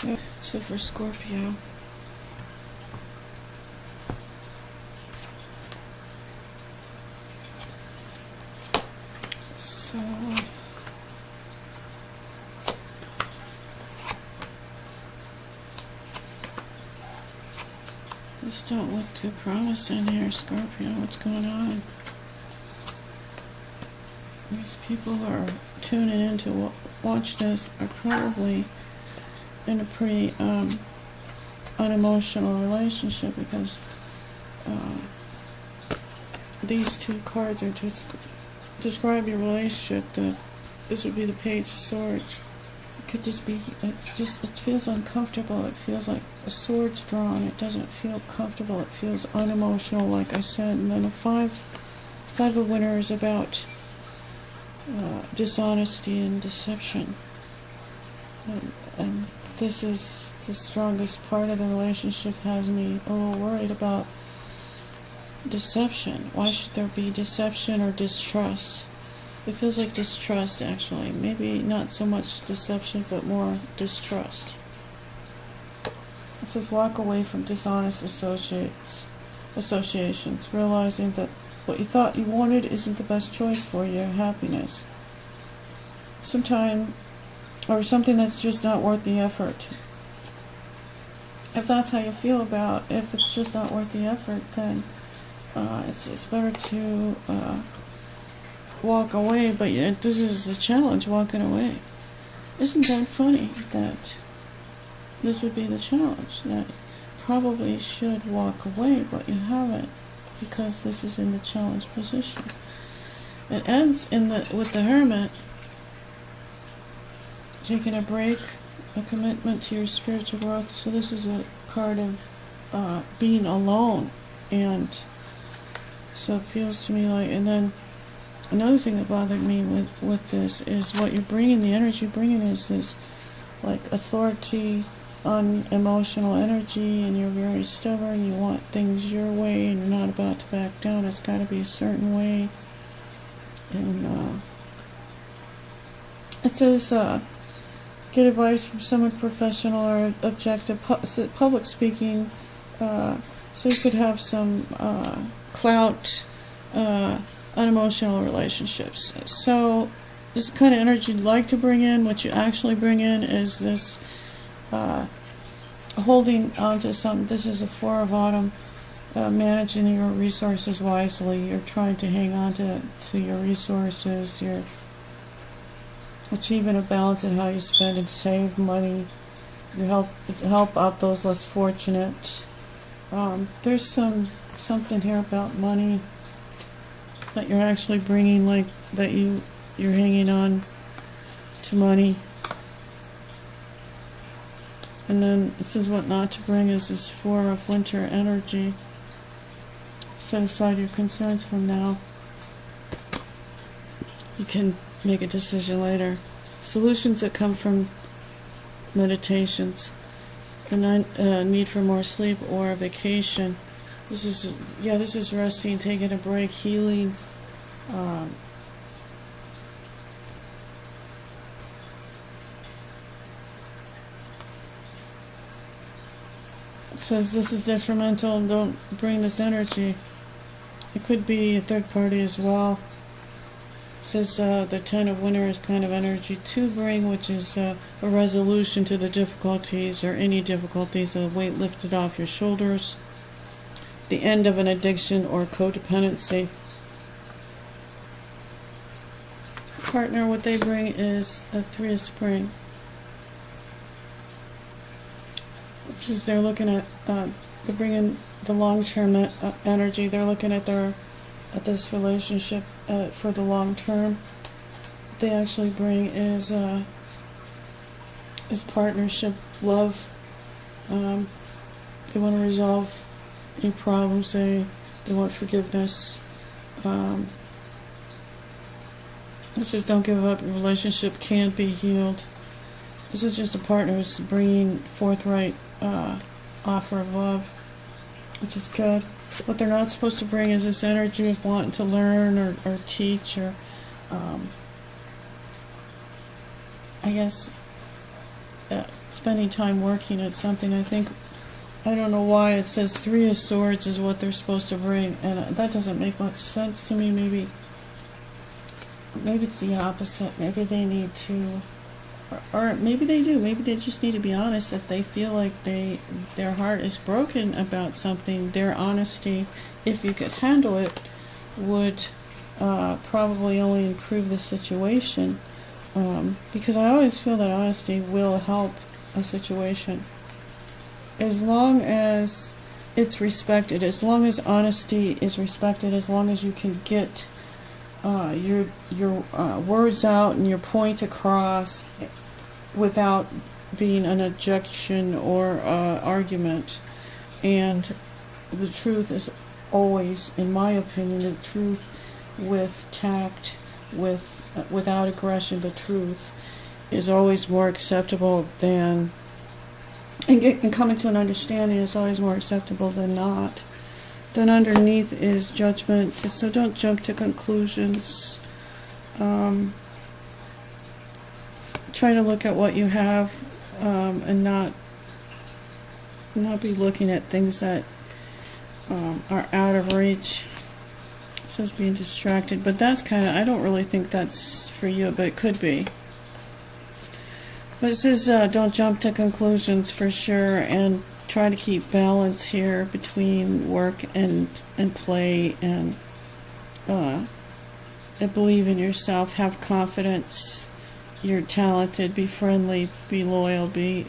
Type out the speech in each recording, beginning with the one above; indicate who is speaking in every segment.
Speaker 1: Okay, so for Scorpio, so this don't look too promising here, Scorpio. What's going on? These people who are tuning in to watch this are probably in a pretty unemotional relationship, because these two cards are just describe your relationship. This would be the Page of Swords. It could just be, it feels uncomfortable. It feels like a sword's drawn. It doesn't feel comfortable. It feels unemotional, like I said. And then a five of Winter is about dishonesty and deception. And this is the strongest part of the relationship. Has me a little worried about deception. Why should there be deception or distrust? It feels like distrust, actually. Maybe not so much deception, but more distrust. It says walk away from dishonest associations, realizing that what you thought you wanted isn't the best choice for your happiness. Something that's just not worth the effort. If that's how you feel about, if it's just not worth the effort, then it's better to walk away. But this is the challenge, walking away. Isn't that funny that this would be the challenge, that probably should walk away, but you haven't, because this is in the challenge position. It ends with the Hermit, taking a break, a commitment to your spiritual growth. So this is a card of being alone, and so it feels to me like. And then another thing that bothered me with this is what you're bringing. The energy you're bringing is like authority, unemotional energy, and you're very stubborn. You want things your way, and you're not about to back down. It's got to be a certain way. And it says get advice from someone professional or objective. Public speaking, so you could have some clout, unemotional relationships. So this is the kind of energy you'd like to bring in. What you actually bring in is this holding on to something. This is a Four of Autumn, managing your resources wisely. You're trying to hang on to your resources. You're achieving a balance in how you spend and save money. You help out those less fortunate. There's something here about money that you're actually bringing, like that you're hanging on to money. And then it says what not to bring is this Four of Winter energy. Set aside your concerns from now. You can make a decision later. Solutions that come from meditations, the need for more sleep or a vacation. This is resting, taking a break, healing. It says this is detrimental, and don't bring this energy. It could be a third party as well. It says the Ten of Winter is kind of energy to bring, which is a resolution to the difficulties, or any difficulties, a weight lifted off your shoulders, the end of an addiction or codependency. Partner, what they bring is a Three of Spring, which is they're looking at, they're bringing the long-term energy. They're looking at this relationship for the long term. What they actually bring is partnership, love. They want to resolve any problems. They want forgiveness. This says don't give up. Your relationship can be healed. This is just a partner who's bringing forthright offer of love, which is good. What they're not supposed to bring is this energy of wanting to learn or teach, or I guess it's spending time working at something. I don't know why it says 3 of Swords is what they're supposed to bring, and that doesn't make much sense to me. Maybe it's the opposite. Maybe they need to, or maybe they do. Maybe they just need to be honest. If they feel like their heart is broken about something, their honesty, if you could handle it, would probably only improve the situation. Because I always feel that honesty will help a situation. As long as it's respected, as long as honesty is respected, as long as you can get your words out and your point across without being an objection or argument. And the truth is always, in my opinion, the truth with tact, without aggression, the truth is always more acceptable than, and coming to an understanding is always more acceptable than not. Then underneath is judgment, so don't jump to conclusions. Try to look at what you have, and not be looking at things that are out of reach. It says being distracted, but that's kind of, I don't really think that's for you, but it could be. But it says don't jump to conclusions for sure, and try to keep balance here between work and play, and believe in yourself, have confidence. You're talented. Be friendly. Be loyal. Be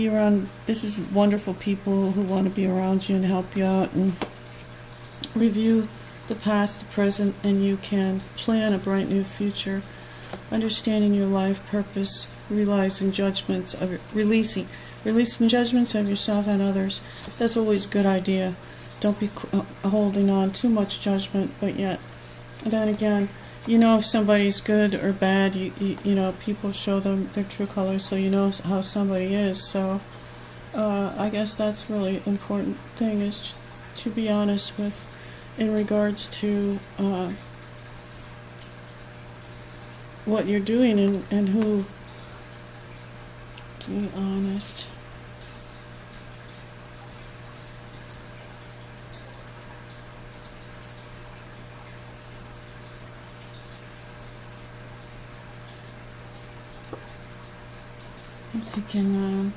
Speaker 1: around. This is wonderful people who want to be around you and help you out, and review the past, the present, and you can plan a bright new future. Understanding your life purpose, releasing judgments of yourself and others. That's always a good idea. Don't be holding on too much judgment, but yet, then again, you know if somebody's good or bad. You know, people show them their true colors, so you know how somebody is. So I guess that's really important thing, is to be honest with, in regards to what you're doing and who. Be honest. I'm thinking,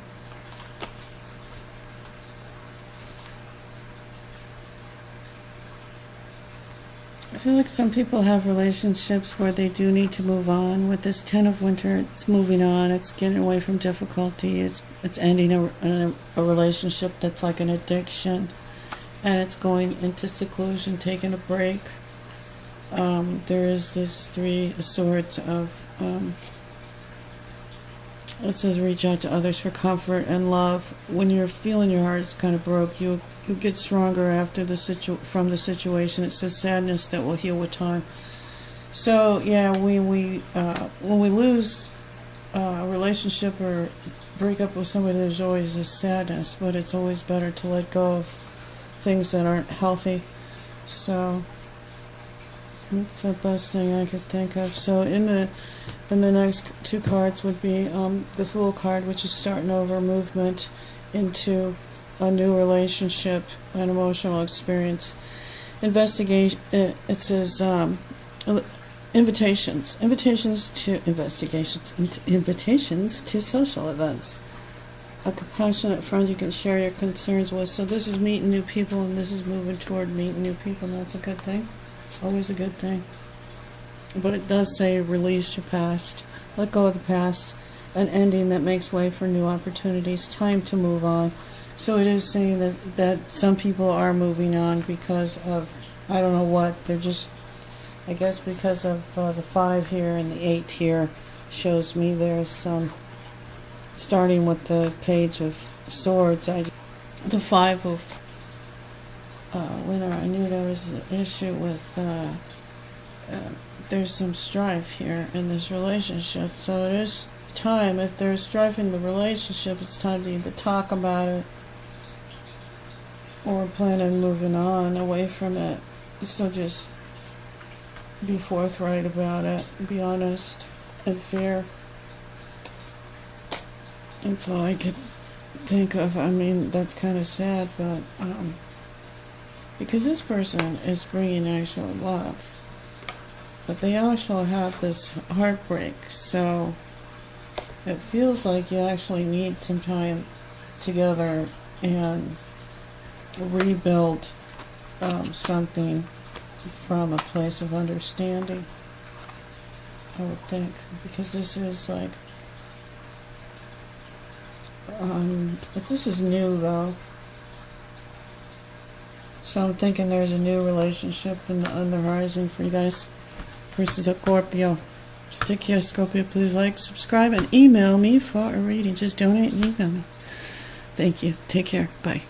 Speaker 1: I feel like some people have relationships where they do need to move on. With this 10 of Winter, it's moving on. It's getting away from difficulty. It's ending a relationship that's like an addiction, and it's going into seclusion, taking a break. There is this 3 of Swords of it says reach out to others for comfort and love. When you're feeling your heart is kind of broke, you get stronger after from the situation. It says sadness that will heal with time. So yeah, when we lose a relationship or break up with somebody, there's always this sadness, but it's always better to let go of things that aren't healthy. So that's the best thing I could think of. So in the next 2 cards would be the Fool card, which is starting over, movement into a new relationship, an emotional experience. Investigation. It says invitations to investigations, invitations to social events. A compassionate friend you can share your concerns with. So this is meeting new people, and this is moving toward meeting new people, and that's a good thing. Always a good thing. But it does say release your past, let go of the past, an ending that makes way for new opportunities, time to move on. So it is saying that some people are moving on because of, I don't know what, they're just, I guess because of the 5 here and the 8 here shows me there's some, starting with the Page of Swords, the 5 of Winter, I knew there was an issue with, there's some strife here in this relationship. So it is time, if there's strife in the relationship, it's time to either talk about it or plan on moving on away from it. So just be forthright about it, be honest and fair. That's all I could think of. I mean, that's kind of sad, but because this person is bringing actual love, but they also have this heartbreak, so it feels like you actually need some time together and rebuild something from a place of understanding, I would think, because this is like, but this is new though, so I'm thinking there's a new relationship on the horizon for you guys versus a Scorpio. So take care, Scorpio. Please like, subscribe, and email me for a reading. Just donate and email me. Thank you. Take care. Bye.